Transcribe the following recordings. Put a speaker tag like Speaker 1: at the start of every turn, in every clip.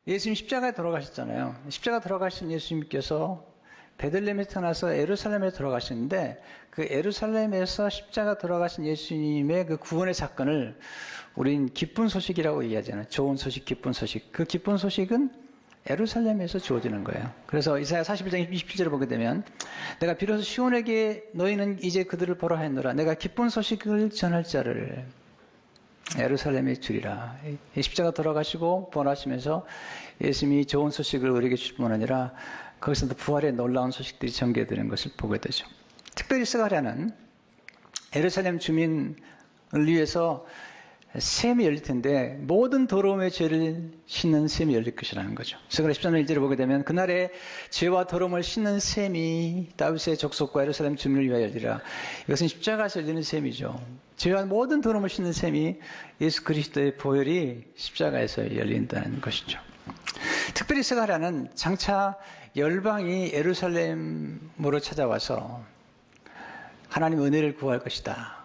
Speaker 1: 예수님 십자가에 돌아가셨잖아요. 십자가 돌아가신 예수님께서 베들레헴에 태어나서 예루살렘에 돌아가시는데 그 예루살렘에서 십자가 돌아가신 예수님의 그 구원의 사건을 우린 기쁜 소식이라고 얘기하잖아요. 좋은 소식, 기쁜 소식. 그 기쁜 소식은 예루살렘에서 주어지는 거예요. 그래서 이사야 41장 27절을 보게 되면 내가 비로소 시온에게 너희는 이제 그들을 보라 하였노라. 내가 기쁜 소식을 전할 자를 예루살렘에 주리라. 이 십자가 돌아가시고 부활하시면서 예수님이 좋은 소식을 우리에게 주실 뿐 아니라 거기서도 부활의 놀라운 소식들이 전개되는 것을 보게 되죠. 특별히 스가랴는 예루살렘 주민을 위해서 셈이 열릴 텐데 모든 더러움의 죄를 씻는 셈이 열릴 것이라는 거죠. 스가랴 13장 1절을 보게 되면 그날에 죄와 더러움을 씻는 셈이 다윗의 족속과 예루살렘 주민을 위하여 열리라. 이것은 십자가에서 열리는 셈이죠. 죄와 모든 더러움을 씻는 셈이 예수 그리스도의 보혈이 십자가에서 열린다는 것이죠. 특별히 스가랴는 장차 열방이 예루살렘으로 찾아와서 하나님 은혜를 구할 것이다.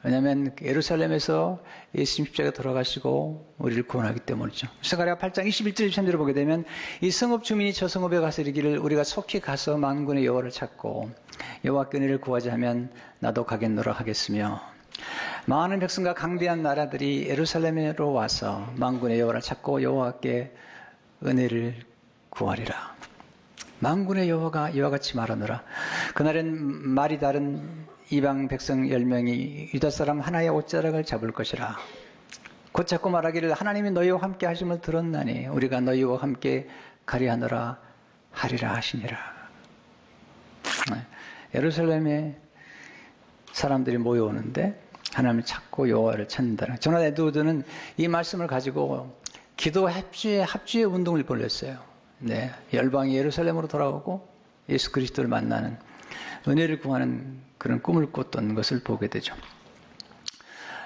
Speaker 1: 왜냐하면 예루살렘에서 예수님 십자가 돌아가시고 우리를 구원하기 때문이죠. 스가랴 8장 21절 23절을 보게 되면 이 성읍 주민이 저 성읍에 가서 이르기를 우리가 속히 가서 만군의 여호와를 찾고 여호와께 은혜를 구하자 하면 나도 가겠노라 하겠으며 많은 백성과 강대한 나라들이 예루살렘으로 와서 만군의 여호와를 찾고 여호와께 은혜를 구하리라. 만군의 여호와가 이와 같이 말하노라. 그날엔 말이 다른 이방 백성 10명이 유다 사람 하나의 옷자락을 잡을 것이라. 곧 잡고 말하기를 하나님이 너희와 함께 하심을 들었나니 우리가 너희와 함께 가리하노라 하리라 하시니라. 예루살렘에 사람들이 모여오는데 하나님을 찾고 여호와를 찾는다는. 조나단 에드워드는 이 말씀을 가지고 기도 합주의 운동을 벌였어요. 네, 열방이 예루살렘으로 돌아오고 예수 그리스도를 만나는 은혜를 구하는 그런 꿈을 꿨던 것을 보게 되죠.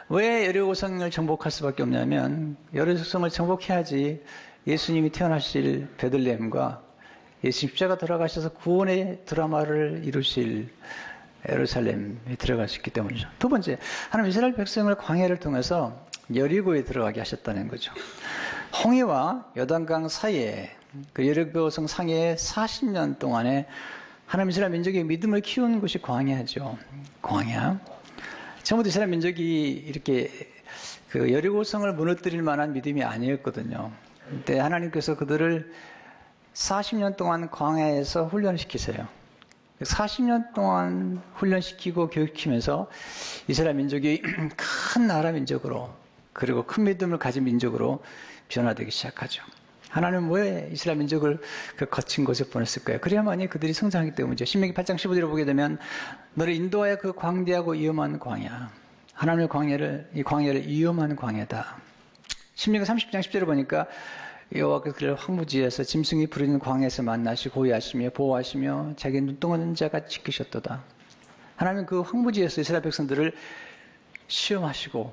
Speaker 1: 왜 여리고성을 정복할 수밖에 없냐면 여리고성을 정복해야지 예수님이 태어나실 베들레헴과 예수님 십자가 돌아가셔서 구원의 드라마를 이루실 예루살렘에 들어갈 수 있기 때문이죠. 두 번째, 하나님 이스라엘 백성을 광야를 통해서 여리고에 들어가게 하셨다는 거죠. 홍해와 요단강 사이에 그 여리고성 상해에 40년 동안에 하나님 이스라엘 민족의 믿음을 키우는 것이 광야죠. 광야. 처음부터 이스라엘 민족이 이렇게 그 여리고성을 무너뜨릴 만한 믿음이 아니었거든요. 그때 하나님께서 그들을 40년 동안 광야에서 훈련시키세요. 40년 동안 훈련시키고 교육시키면서 이스라엘 민족이 큰 나라 민족으로 그리고 큰 믿음을 가진 민족으로 변화되기 시작하죠. 하나님은 왜 이스라엘 민족을 그 거친 곳에 보냈을까요? 그래야만이 그들이 성장하기 때문이죠. 신명기 8장 15절을 보게 되면 너를 인도하여 그 광대하고 위험한 광야. 하나님의 이 광야를 위험한 광야다. 신명기 30장 10절을 보니까 여호와께서 그를 황무지에서 짐승이 부르는 광야에서 만나시 고위하시며 보호하시며 자기 눈동하는 자가 지키셨도다. 하나님은 그 황무지에서 이스라엘 백성들을 시험하시고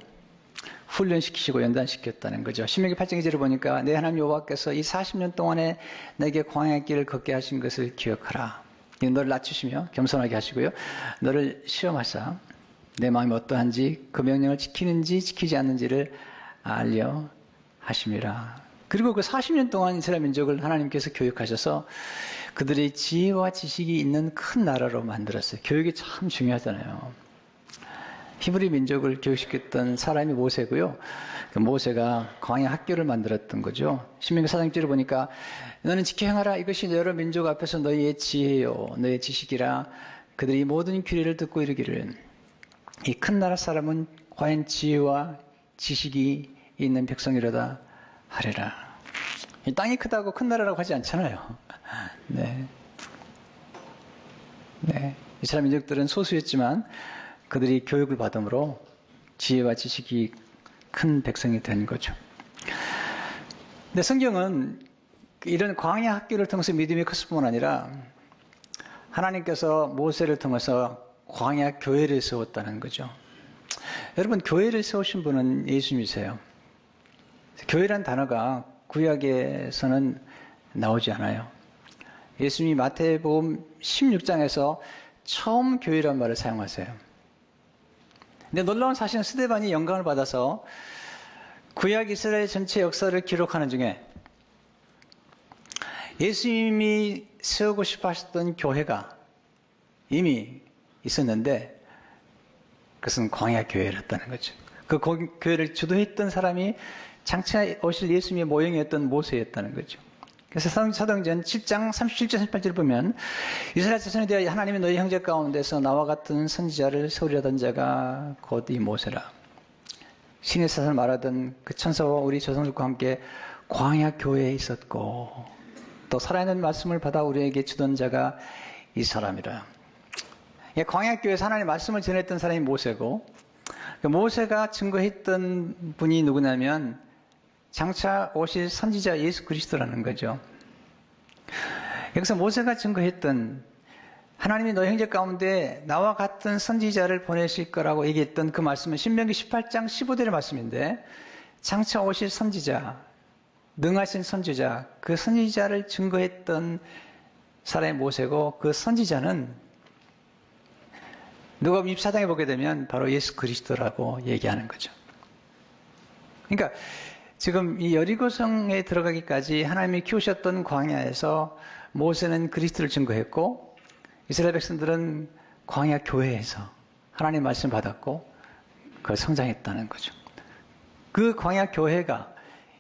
Speaker 1: 훈련시키시고 연단시켰다는 거죠. 신명기 8장 2절을 보니까 내 하나님 여호와께서 이 40년 동안에 내게 광야의 길을 걷게 하신 것을 기억하라. 너를 낮추시며 겸손하게 하시고요. 너를 시험하사 내 마음이 어떠한지 그 명령을 지키는지 지키지 않는지를 알려 하심이라. 그리고 그 40년 동안 이스라엘 민족을 하나님께서 교육하셔서 그들의 지혜와 지식이 있는 큰 나라로 만들었어요. 교육이 참 중요하잖아요. 히브리 민족을 교육시켰던 사람이 모세고요. 그 모세가 광야 학교를 만들었던 거죠. 신명기 4장 1절을 보니까 너는 지켜 행하라. 이것이 여러 민족 앞에서 너희의 지혜요 너희의 지식이라. 그들이 모든 규례를 듣고 이르기를 이 큰 나라 사람은 과연 지혜와 지식이 있는 백성이로다 하리라. 이 땅이 크다고 큰 나라라고 하지 않잖아요. 네. 이스라엘 민족들은 소수였지만 그들이 교육을 받음으로 지혜와 지식이 큰 백성이 된 거죠. 근데 성경은 이런 광야 학교를 통해서 믿음이 컸을 뿐만 아니라 하나님께서 모세를 통해서 광야 교회를 세웠다는 거죠. 여러분, 교회를 세우신 분은 예수님이세요. 교회란 단어가 구약에서는 나오지 않아요. 예수님이 마태복음 16장에서 처음 교회란 말을 사용하세요. 근데 놀라운 사실은 스데반이 영감을 받아서 구약 이스라엘 전체 역사를 기록하는 중에 예수님이 세우고 싶어 하셨던 교회가 이미 있었는데 그것은 광야 교회였다는 거죠. 그 교회를 주도했던 사람이 장차 오실 예수님의 모형이었던 모세였다는 거죠. 그래서 사도행전 7장 37절 38절을 보면 이스라엘 자손에 대하여 하나님이 너희 형제 가운데서 나와 같은 선지자를 세우려 하던 자가 곧 이 모세라. 신의 사상을 말하던 그 천사와 우리 조상들과 함께 광야 교회에 있었고 또 살아있는 말씀을 받아 우리에게 주던 자가 이 사람이라. 광야 교회에서 하나님의 말씀을 전했던 사람이 모세고 모세가 증거했던 분이 누구냐면 장차 오실 선지자 예수 그리스도라는 거죠. 여기서 모세가 증거했던 하나님이 너희 형제 가운데 나와 같은 선지자를 보내실 거라고 얘기했던 그 말씀은 신명기 18장 15절의 말씀인데 장차 오실 선지자, 능하신 선지자, 그 선지자를 증거했던 사람이 모세고 그 선지자는 누가복음 24장에 보게 되면 바로 예수 그리스도라고 얘기하는 거죠. 그러니까 지금 이 여리고성에 들어가기까지 하나님이 키우셨던 광야에서 모세는 그리스도를 증거했고 이스라엘 백성들은 광야 교회에서 하나님의 말씀을 받았고 그걸 성장했다는 거죠. 그 광야 교회가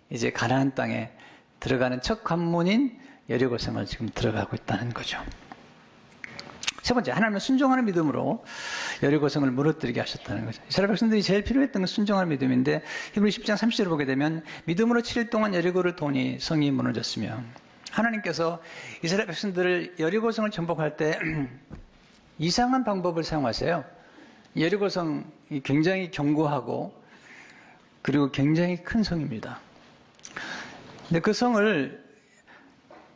Speaker 1: 이제 가나안 땅에 들어가는 첫 관문인 여리고성을 지금 들어가고 있다는 거죠. 세 번째, 하나님은 순종하는 믿음으로 여리고성을 무너뜨리게 하셨다는 거죠. 이스라엘 백성들이 제일 필요했던 건 순종하는 믿음인데 히브리 10장 30절을 보게 되면 믿음으로 7일 동안 여리고를 도니 성이 무너졌으며 하나님께서 이스라엘 백성들을 여리고성을 정복할 때 이상한 방법을 사용하세요. 여리고성이 굉장히 견고하고 그리고 굉장히 큰 성입니다. 근데 그 성을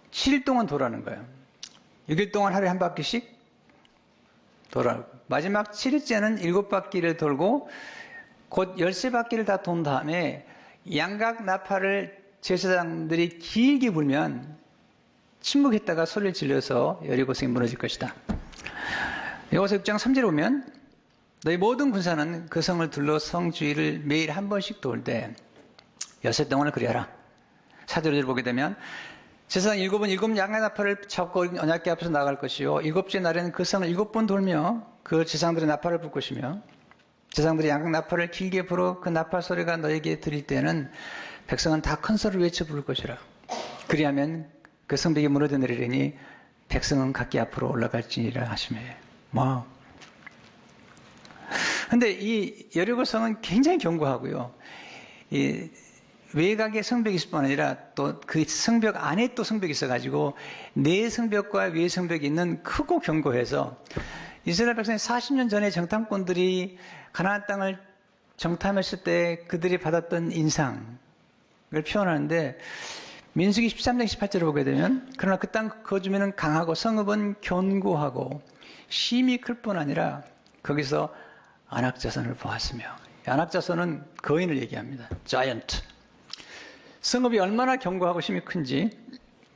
Speaker 1: 7일 동안 도라는 거예요. 6일 동안 하루에 한 바퀴씩 돌아. 마지막 7일째는 7바퀴를 돌고 곧 13바퀴를 다 돈 다음에 양각 나팔을 제사장들이 길게 불면 침묵했다가 소리를 질러서 여리고성이 무너질 것이다. 여호수아 6장 3절에 보면 너희 모든 군사는 그 성을 둘러 성 주위를 매일 한 번씩 돌되 6일 동안을 그리하라. 4절을 보게 되면 제사장 7은 7 양각 나팔을 잡고 언약궤 앞에서 나갈 것이요 7째 날에는 그 성을 7번 돌며 그 제사장들의 나팔을 불 것이며 제사장들이 양각 나팔을 길게 불어 그 나팔 소리가 너에게 들릴 때는 백성은 다 큰 소리를 외쳐 부를 것이라. 그리하면 그 성벽이 무너져 내리리니 백성은 각기 앞으로 올라갈지니라 하시며. 와. 근데 이 여리고성은 굉장히 견고하고요. 이 외곽에 성벽이 있을 뿐 아니라 또 그 성벽 안에 또 성벽이 있어가지고 내 성벽과 위에 성벽이 있는 크고 견고해서 이스라엘 백성이 40년 전에 정탐꾼들이 가나안 땅을 정탐했을 때 그들이 받았던 인상을 표현하는데 민수기 13장 18절을 보게 되면 그러나 그 땅 거주민은 강하고 성읍은 견고하고 심이 클 뿐 아니라 거기서 안악자손을 보았으며 안악자손은 거인을 얘기합니다. 자이언트. 성읍이 얼마나 견고하고 힘이 큰지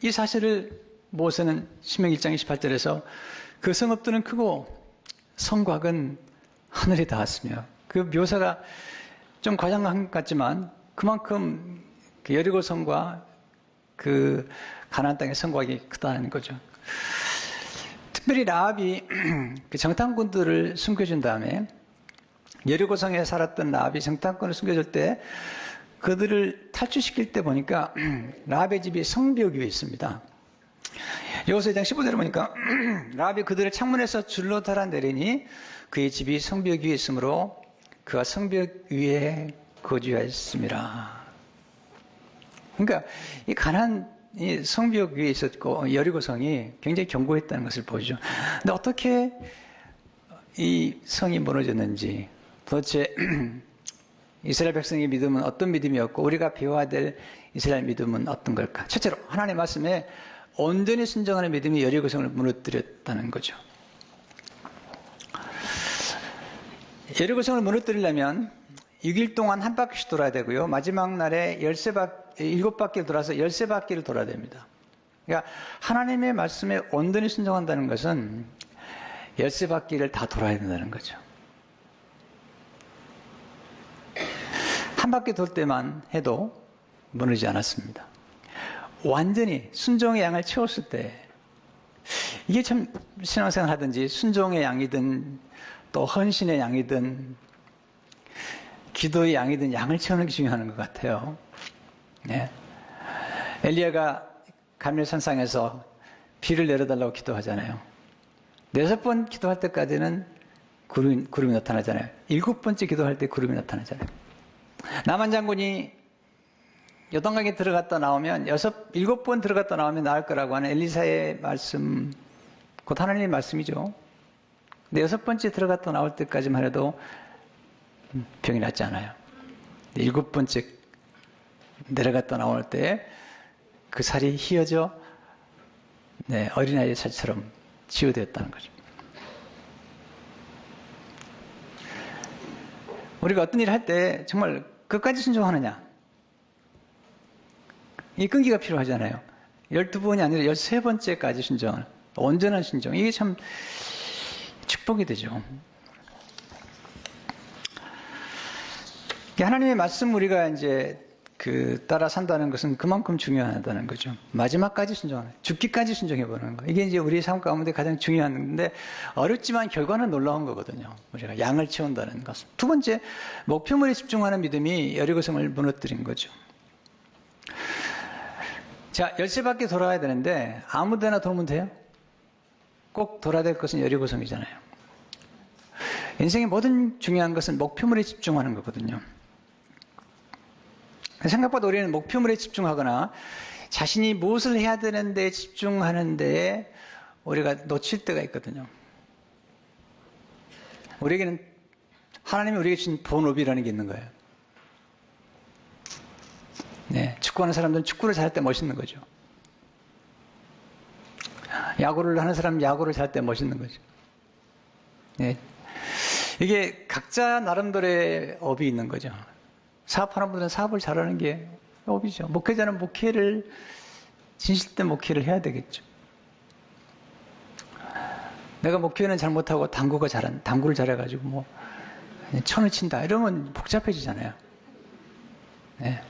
Speaker 1: 이 사실을 모세는 신명기 1장 28절에서 그 성읍들은 크고 성곽은 하늘에 닿았으며 그 묘사가 좀 과장한 것 같지만 그만큼 그 여리고성과 그 가나안 땅의 성곽이 크다는 거죠. 특별히 라합이 그 정탐꾼들을 숨겨준 다음에 여리고성에 살았던 라합이 정탐꾼을 숨겨줄 때 그들을 탈출시킬 때 보니까 라합의 집이 성벽 위에 있습니다. 여호수아 2장 15절에 보니까 라합이 그들을 창문에서 줄로 달아내리니 그의 집이 성벽 위에 있으므로 그가 성벽 위에 거주하였습니다. 그러니까 이 가나안이 성벽 위에 있었고 여리고성이 굉장히 견고했다는 것을 보죠. 근데 어떻게 이 성이 무너졌는지 도대체 이스라엘 백성의 믿음은 어떤 믿음이었고 우리가 배워야 될 이스라엘 믿음은 어떤 걸까? 첫째로 하나님의 말씀에 온전히 순종하는 믿음이 여리고성을 무너뜨렸다는 거죠. 여리고성을 무너뜨리려면 6일 동안 한 바퀴씩 돌아야 되고요. 마지막 날에 7바퀴를 돌아서 13바퀴를 돌아야 됩니다. 그러니까 하나님의 말씀에 온전히 순종한다는 것은 13바퀴를 다 돌아야 된다는 거죠. 한 바퀴 돌 때만 해도 무너지지 않았습니다. 완전히 순종의 양을 채웠을 때, 이게 참 신앙생활 하든지 순종의 양이든 또 헌신의 양이든 기도의 양이든 양을 채우는 게 중요한 것 같아요. 네. 엘리야가 갈멜산상에서 비를 내려달라고 기도하잖아요. 6번 기도할 때까지는 구름이 나타나잖아요. 7번째 기도할 때 구름이 나타나잖아요. 나만 장군이 요단강에 들어갔다 나오면 7번 들어갔다 나오면 나을 거라고 하는 엘리사의 말씀, 곧 하나님의 말씀이죠. 근데 6번째 들어갔다 나올 때까지만 해도 병이 낫지 않아요. 7번째 내려갔다 나올 때 그 살이 휘어져 어린아이의 살처럼 치유되었다는 거죠. 우리가 어떤 일을 할 때 정말 끝까지 순종하느냐, 이 끈기가 필요하잖아요. 12번이 아니라 13번째까지 순종, 온전한 순종, 이게 참 축복이 되죠. 하나님의 말씀 우리가 이제 따라 산다는 것은 그만큼 중요하다는 거죠. 마지막까지 순종하는, 죽기까지 순종해보는 거. 이게 이제 우리 삶 가운데 가장 중요한 건데, 어렵지만 결과는 놀라운 거거든요. 우리가 양을 채운다는 것은. 두 번째, 목표물에 집중하는 믿음이 여리고성을 무너뜨린 거죠. 자, 열쇠밖에 돌아가야 되는데, 아무 데나 돌면 돼요? 꼭 돌아야 될 것은 여리고성이잖아요. 인생의 모든 중요한 것은 목표물에 집중하는 거거든요. 생각보다 우리는 목표물에 집중하거나 자신이 무엇을 해야 되는데 집중하는 데에 우리가 놓칠 때가 있거든요. 우리에게는 하나님이 우리에게 주신 본업이라는 게 있는 거예요. 네, 축구하는 사람들은 축구를 잘할 때 멋있는 거죠. 야구를 하는 사람은 야구를 잘할 때 멋있는 거죠. 네, 이게 각자 나름대로의 업이 있는 거죠. 사업하는 분들은 사업을 잘하는 게 업이죠. 목회자는 목회를, 진실된 목회를 해야 되겠죠. 내가 목회는 잘못하고 당구를 잘해가지고 천을 친다. 이러면 복잡해지잖아요. 네.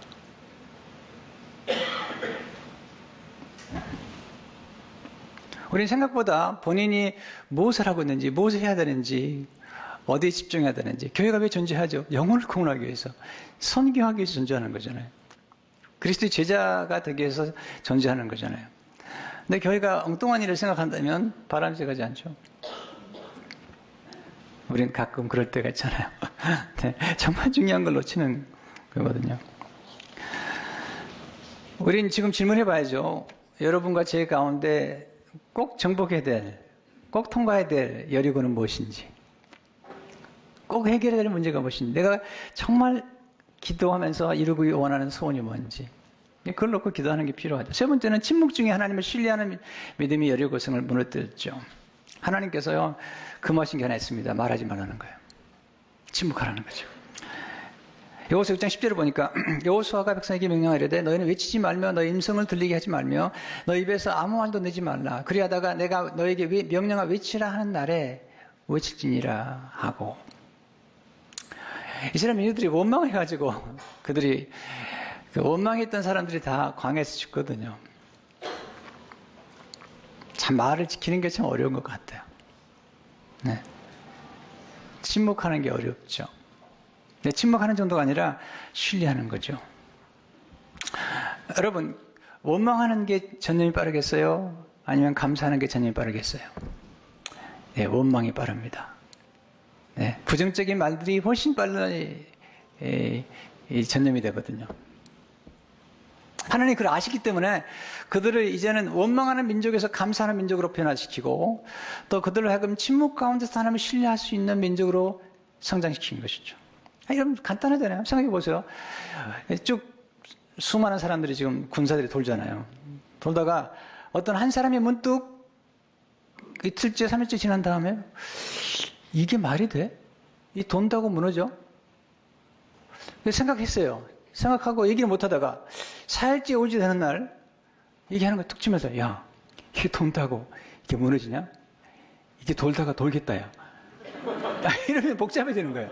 Speaker 1: 우리는 생각보다 본인이 무엇을 하고 있는지, 무엇을 해야 되는지, 어디에 집중해야 되는지, 교회가 왜 존재하죠? 영혼을 구원하기 위해서, 선교하기 위해서 존재하는 거잖아요. 그리스도의 제자가 되기 위해서 존재하는 거잖아요. 근데 교회가 엉뚱한 일을 생각한다면 바람직하지 않죠. 우리는 가끔 그럴 때가 있잖아요. 네, 정말 중요한 걸 놓치는 거거든요. 우린 지금 질문해 봐야죠. 여러분과 제 가운데 꼭 정복해야 될, 꼭 통과해야 될 여리고는 무엇인지, 꼭 해결해야 될 문제가 무엇인지, 내가 정말 기도하면서 이루기 원하는 소원이 뭔지, 그걸 놓고 기도하는 게 필요하죠. 세 번째는 침묵 중에 하나님을 신뢰하는 믿음이 여리고성을 무너뜨렸죠. 하나님께서요, 금하신 게 하나 있습니다. 말하지 말라는 거예요. 침묵하라는 거죠. 여호수아 6장 10절을 보니까 여호수아가 백성에게 명령하려되 너희는 외치지 말며 너희 음성을 들리게 하지 말며 너희 입에서 아무 말도 내지 말라. 그리하다가 내가 너에게 명령하 외치라 하는 날에 외칠지니라 하고. 이스라엘 민족들이 원망해가지고 그들이 원망했던 사람들이 다 광야에서 죽거든요. 참 말을 지키는 게 참 어려운 것 같아요. 네. 침묵하는 게 어렵죠. 네, 침묵하는 정도가 아니라 신뢰하는 거죠. 여러분, 원망하는 게 전념이 빠르겠어요? 아니면 감사하는 게 전념이 빠르겠어요? 네, 원망이 빠릅니다. 네, 부정적인 말들이 훨씬 빨리 전념이 되거든요. 하나님이 그걸 아시기 때문에 그들을 이제는 원망하는 민족에서 감사하는 민족으로 변화시키고 또 그들을 하여금 침묵 가운데서 하나님을 신뢰할 수 있는 민족으로 성장시킨 것이죠. 여러분 간단하잖아요. 생각해 보세요. 쭉 수많은 사람들이 지금 군사들이 돌잖아요. 돌다가 어떤 한 사람이 문득 이틀째 3일째 지난 다음에 이게 말이 돼? 이 돈다고 무너져? 생각했어요. 생각하고 얘기를 못하다가 4일째 5일째 되는 날 얘기하는 거 툭 치면서 야 이게 돈다고 이게 무너지냐? 이게 돌다가 돌겠다 야. 이러면 복잡해지는 거예요.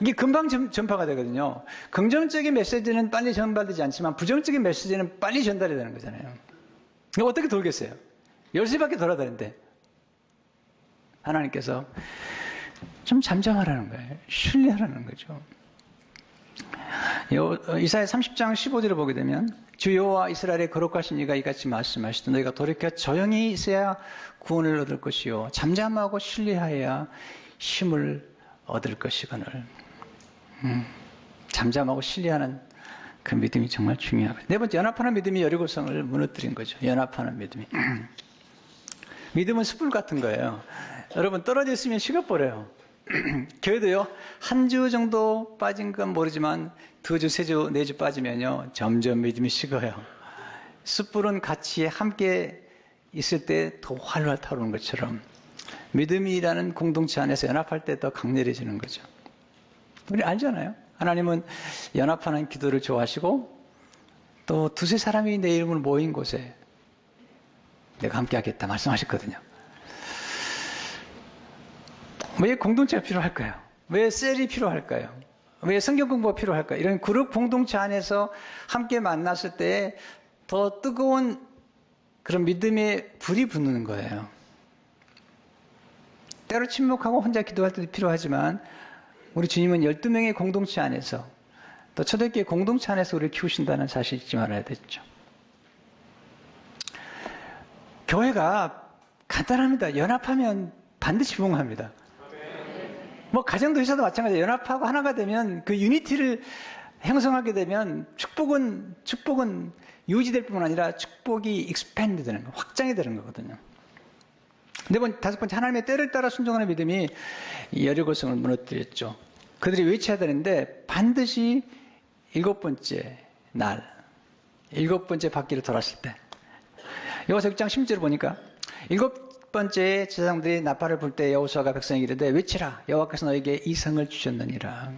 Speaker 1: 이게 금방 전파가 되거든요. 긍정적인 메시지는 빨리 전달되지 않지만 부정적인 메시지는 빨리 전달이 되는 거잖아요. 이거 어떻게 돌겠어요? 10시밖에 돌아다니는데. 하나님께서 좀 잠잠하라는 거예요. 신뢰하라는 거죠. 이사야 30장 15절을 보게 되면 주 여호와 이스라엘의 거룩하신 이가 이같이 말씀하시되 너희가 돌이켜 조용히 있어야 구원을 얻을 것이요 잠잠하고 신뢰하여야 힘을 얻을 것이거늘. 잠잠하고 신뢰하는 그 믿음이 정말 중요하거든요. 네 번째, 연합하는 믿음이 여리고성을 무너뜨린 거죠. 연합하는 믿음이. 믿음은 숯불 같은 거예요. 여러분 떨어져 있으면 식어버려요. 교회도요, 한 주 정도 빠진 건 모르지만 2주, 3주, 4주 빠지면요 점점 믿음이 식어요. 숯불은 같이 함께 있을 때 더 활활 타오르는 것처럼 믿음이라는 공동체 안에서 연합할 때 더 강렬해지는 거죠. 우리 알잖아요. 하나님은 연합하는 기도를 좋아하시고 또 2-3사람이 내 이름으로 모인 곳에 내가 함께 하겠다 말씀하셨거든요. 왜 공동체가 필요할까요? 왜 셀이 필요할까요? 왜 성경 공부가 필요할까요? 이런 그룹 공동체 안에서 함께 만났을 때 더 뜨거운 그런 믿음의 불이 붙는 거예요. 때로 침묵하고 혼자 기도할 때도 필요하지만 우리 주님은 12명의 공동체 안에서 또 초대교회 공동체 안에서 우리를 키우신다는 사실 잊지 말아야 되죠. 교회가 간단합니다. 연합하면 반드시 부흥합니다. 뭐 가정도 회사도 마찬가지예요. 연합하고 하나가 되면 그 유니티를 형성하게 되면 축복은 유지될 뿐만 아니라 축복이 익스팬드 되는 거, 확장이 되는 거거든요. 네 번째, 5번째, 하나님의 때를 따라 순종하는 믿음이 여리고성을 무너뜨렸죠. 그들이 외쳐야 되는데 반드시 7번째 날, 7번째 바퀴를 돌았을 때. 여호수아 6장 10절을 보니까 7번째 제사장들이 나팔을 불 때 여호수아가 백성에게 이르되 외치라 여호와께서 너에게 이 성을 주셨느니라.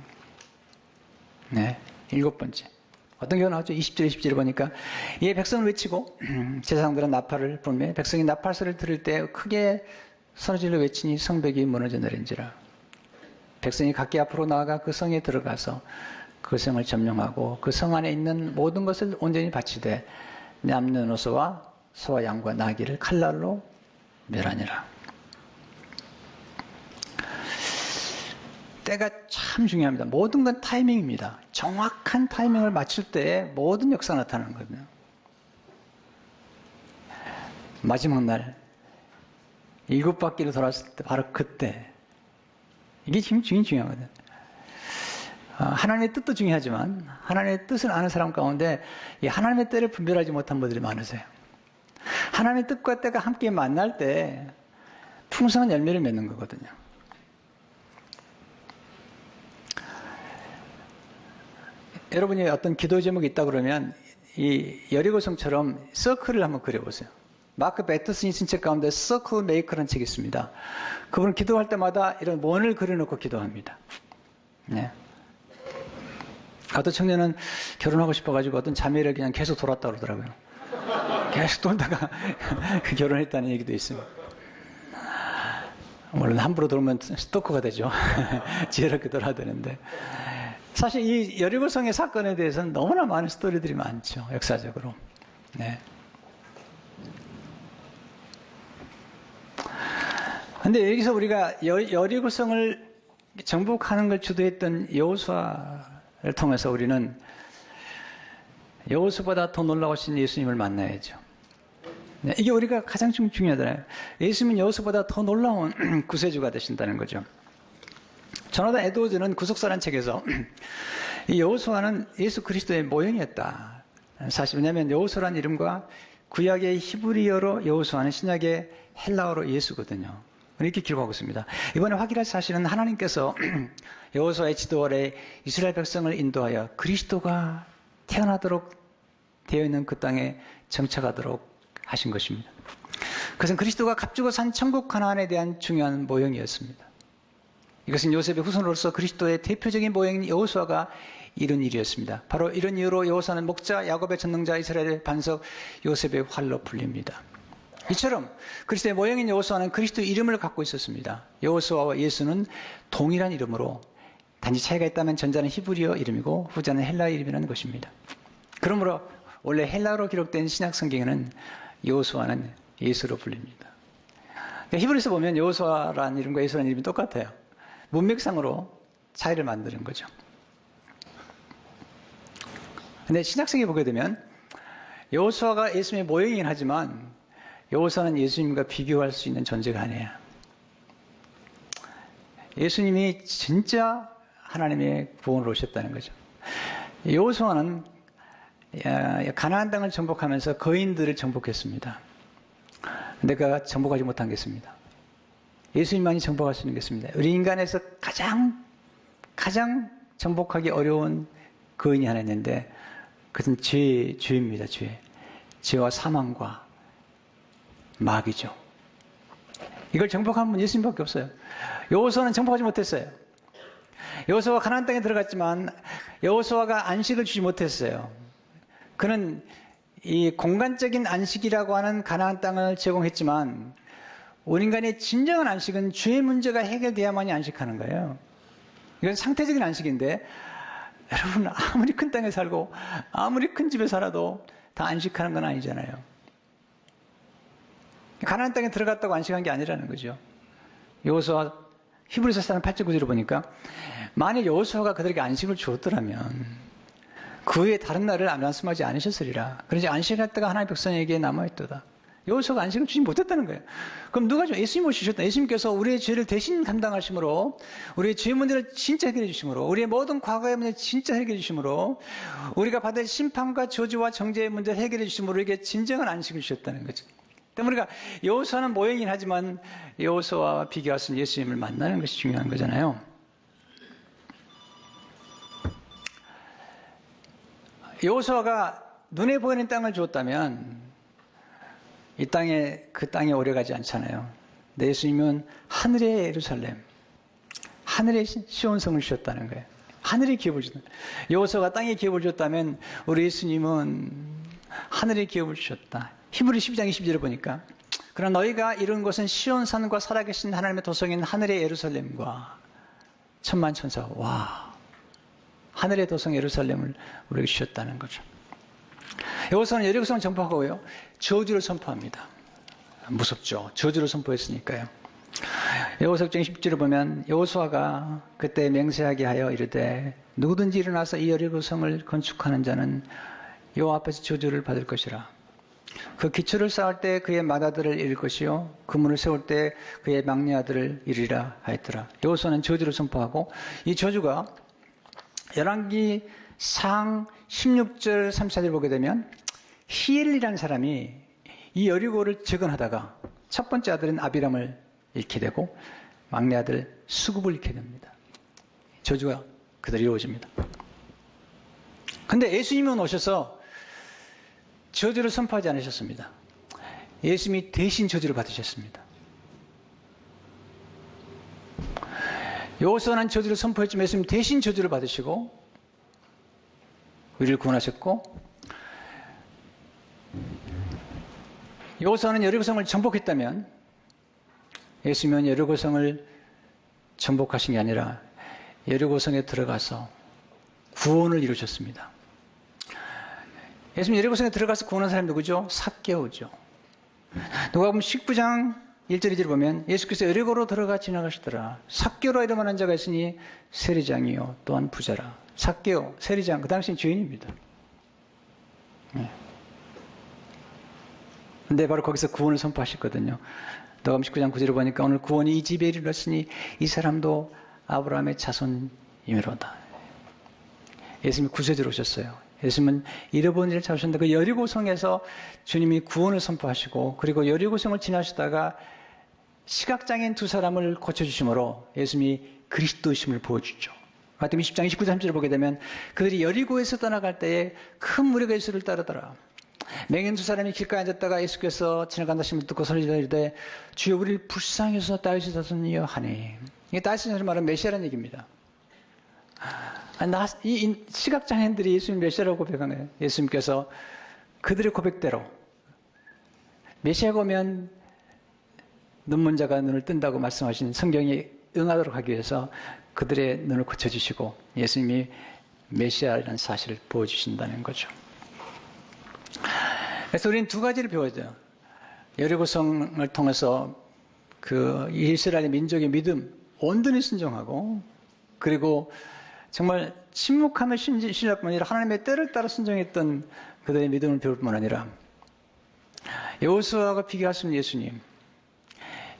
Speaker 1: 네, 7번째. 어떤 경우 나왔죠? 20절, 20절을 보니까 이 백성을 외치고 제사장들은 나팔을 불매 백성이 나팔 소리를 들을 때 크게 소리질러 외치니 성벽이 무너져 내린지라. 백성이 각기 앞으로 나아가 그 성에 들어가서 그 성을 점령하고 그 성 안에 있는 모든 것을 온전히 바치되 남녀노소와 소와 양과 나귀를 칼날로 멸하니라. 때가 참 중요합니다. 모든 건 타이밍입니다. 정확한 타이밍을 맞출 때 모든 역사가 나타나는 거거든요. 마지막 날 7바퀴를 돌았을 때 바로 그때 이게 지금 중요하거든요. 하나님의 뜻도 중요하지만 하나님의 뜻을 아는 사람 가운데 이 하나님의 때를 분별하지 못한 분들이 많으세요. 하나님의 뜻과 때가 함께 만날 때 풍성한 열매를 맺는 거거든요. 여러분이 어떤 기도 제목이 있다 그러면 이 여리고성처럼 서클을 한번 그려보세요. 마크 배터슨이 쓴 책 가운데 서클 메이커라는 책이 있습니다. 그분은 기도할 때마다 이런 원을 그려놓고 기도합니다. 네. 어떤 청년은 결혼하고 싶어가지고 어떤 자매를 그냥 계속 돌았다 그러더라고요. 계속 돌다가 결혼했다는 얘기도 있습니다. 물론 함부로 돌면 스토커가 되죠. 지혜롭게 돌아야 되는데. 사실 이 여리고성의 사건에 대해서는 너무나 많은 스토리들이 많죠. 역사적으로. 네. 근데 여기서 우리가 여리고성을 정복하는 걸 주도했던 여호수아를 통해서 우리는 여호수아보다 더 놀라우신 예수님을 만나야죠. 네, 이게 우리가 가장 중요하잖아요. 예수님은 여호수아보다 더 놀라운 구세주가 되신다는 거죠. 조나단 에드워즈는 구속사라는 책에서 이 여호수아는 예수 그리스도의 모형이었다. 사실 왜냐하면 여호수아라는 이름과 구약의 히브리어로 여호수아는 신약의 헬라어로 예수거든요. 이렇게 기록하고 있습니다. 이번에 확인할 사실은 하나님께서 여호수아의 지도 아래 이스라엘 백성을 인도하여 그리스도가 태어나도록 되어 있는 그 땅에 정착하도록 하신 것입니다. 그것은 그리스도가 값주고 산 천국 가나안에 대한 중요한 모형이었습니다. 이것은 요셉의 후손으로서 그리스도의 대표적인 모형인 여호수아가 이룬 일이었습니다. 바로 이런 이유로 여호수아는 목자, 야곱의 전능자, 이스라엘의 반석, 요셉의 활로 불립니다. 이처럼 그리스도의 모형인 여호수아는 그리스도의 이름을 갖고 있었습니다. 여호수아와 예수는 동일한 이름으로 단지 차이가 있다면 전자는 히브리어 이름이고 후자는 헬라어 이름이라는 것입니다. 그러므로 원래 헬라어로 기록된 신약 성경에는 여호수아는 예수로 불립니다. 히브리서 보면 여호수아라는 이름과 예수라는 이름이 똑같아요. 문맥상으로 차이를 만드는 거죠. 근데 신약성에 보게 되면 여호수아가 예수님의 모형이긴 하지만 여호수아는 예수님과 비교할 수 있는 존재가 아니에요. 예수님이 진짜 하나님의 구원으로 오셨다는 거죠. 여호수아는 가나안 땅을 정복하면서 거인들을 정복했습니다. 근데 그가 정복하지 못한 게 있습니다. 예수님만이 정복할 수 있는 게 있습니다. 우리 인간에서 가장 정복하기 어려운 거인이 하나 있는데 그것은 죄입니다. 죄와 사망과 마귀죠. 이걸 정복한 분 예수님밖에 없어요. 여호수아는 정복하지 못했어요. 여호수아가 가나안 땅에 들어갔지만 여호수아가 안식을 주지 못했어요. 그는 이 공간적인 안식이라고 하는 가나안 땅을 제공했지만 우리 인간의 진정한 안식은 죄의 문제가 해결돼야만이 안식하는 거예요. 이건 상태적인 안식인데 여러분 아무리 큰 땅에 살고 아무리 큰 집에 살아도 다 안식하는 건 아니잖아요. 가나안 땅에 들어갔다고 안식한 게 아니라는 거죠. 여호수아 히브리서 4장 8절 9절을 보니까 만일 여호수아가 그들에게 안식을 주었더라면 그 외에 다른 날을 안 말씀하지 않으셨으리라. 그러지 안식했다가 하나님의 백성에게 남아있도다. 여호수아가 안식을 주지 못했다는 거예요. 그럼 누가 좀 예수님을 주셨다. 예수님께서 우리의 죄를 대신 감당하심으로 우리의 죄 문제를 진짜 해결해 주심으로 우리의 모든 과거의 문제를 진짜 해결해 주심으로 우리가 받을 심판과 저주와 정죄의 문제를 해결해 주심으로 우리에게 진정한 안식을 주셨다는 거죠. 때문에 우리가 여호수아는 모형이긴 하지만 여호수아와 비교할 수 있는 예수님을 만나는 것이 중요한 거잖아요. 여호수아가 눈에 보이는 땅을 주었다면 이 땅에 그 땅에 오래가지 않잖아요. 근데 예수님은 하늘의 예루살렘, 하늘의 시온성을 주셨다는 거예요. 하늘의 기업을 주셨다. 여호수아가 땅의 기업을 주었다면 우리 예수님은 하늘의 기업을 주셨다. 히브리 12장 20절을 보니까 그러나 너희가 이룬 것은 시온산과 살아계신 하나님의 도성인 하늘의 예루살렘과 천만천사. 와, 하늘의 도성 예루살렘을 우리에게 주셨다는 거죠. 여호수아는 여리고성을 정복하고요, 저주를 선포합니다. 무섭죠. 저주를 선포했으니까요. 여호수아 10절을 보면 여호수아가 그때 맹세하게 하여 이르되 누구든지 일어나서 이 여리고성을 건축하는 자는 여호와 앞에서 저주를 받을 것이라. 그 기초를 쌓을 때 그의 맏아들을 잃을 것이요 그 문을 세울 때 그의 막내 아들을 잃으리라 하였더라. 여호수아는 저주를 선포하고 이 저주가 열왕기 상 16절 34절 보게 되면 히엘이라는 사람이 이 여리고를 재건하다가 첫 번째 아들인 아비람을 잃게 되고 막내 아들 수굽을 잃게 됩니다. 저주가 그대로 이루어집니다. 근데 예수님은 오셔서 저주를 선포하지 않으셨습니다. 예수님이 대신 저주를 받으셨습니다. 여호수아는 저주를 선포했지만 예수님 대신 저주를 받으시고 우리를 구원하셨고, 여호수아는 여리고성을 정복했다면 예수님은 여리고성을 정복하신 게 아니라 여리고성에 들어가서 구원을 이루셨습니다. 예수님 여리고성에 들어가서 구원한 사람이 누구죠? 삭개오죠. 누가복음 19장 1절 2절 보면 예수께서 여리고로 들어가 지나가시더라. 삭개오라 이름하는 자가 있으니 세리장이요 또한 부자라. 삭개오, 세리장, 그 당시엔 죄인입니다. 근데 바로 거기서 구원을 선포하셨거든요. 누가복음 19장 9절을 보니까 오늘 구원이 이 집에 이르렀으니 이 사람도 아브라함의 자손이므로다. 예수님이 구세주로 오셨어요. 예수님은 잃어버린 일을 찾으셨는데 그 여리고성에서 주님이 구원을 선포하시고 그리고 여리고성을 지나시다가 시각장애인 두 사람을 고쳐주심으로 예수님이 그리스도이심을 보여주죠. 마태복음 20장 29절 30절을 보게 되면 그들이 여리고에서 떠나갈 때에 큰 무리가 예수를 따르더라. 맹인 두 사람이 길가에 앉았다가 예수께서 지나간다 하심을 듣고 소리지르되 이르되 주여 우리를 불쌍히 여소서 다윗의 자손이여 하니. 이게 다윗의 자손 말은 메시아라는 얘기입니다. 이 시각장애인들이 예수님 메시아라고 고백한 거예요. 예수님께서 그들의 고백대로 메시아가 오면 눈먼 자가 눈을 뜬다고 말씀하신 성경이 응하도록 하기 위해서 그들의 눈을 고쳐주시고 예수님이 메시아라는 사실을 보여주신다는 거죠. 그래서 우리는 두 가지를 배워야죠. 여리고성을 통해서 그 이스라엘 민족의 믿음, 온전히 순종하고, 그리고 정말 침묵하며 신실뿐 아니라 하나님의 때를 따라 순종했던 그들의 믿음을 배울 뿐만 아니라, 여호수아가 비교하신 예수님,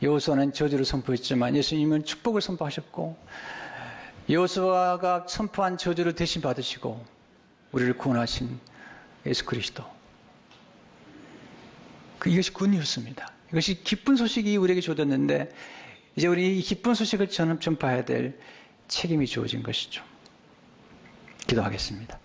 Speaker 1: 여호수아는 저주를 선포했지만 예수님은 축복을 선포하셨고, 여호수아가 선포한 저주를 대신 받으시고 우리를 구원하신 예수 그리스도, 이것이 굿뉴스입니다. 이것이 기쁜 소식이 우리에게 주어졌는데 이제 우리 이 기쁜 소식을 전파해야 될 책임이 주어진 것이죠. 기도하겠습니다.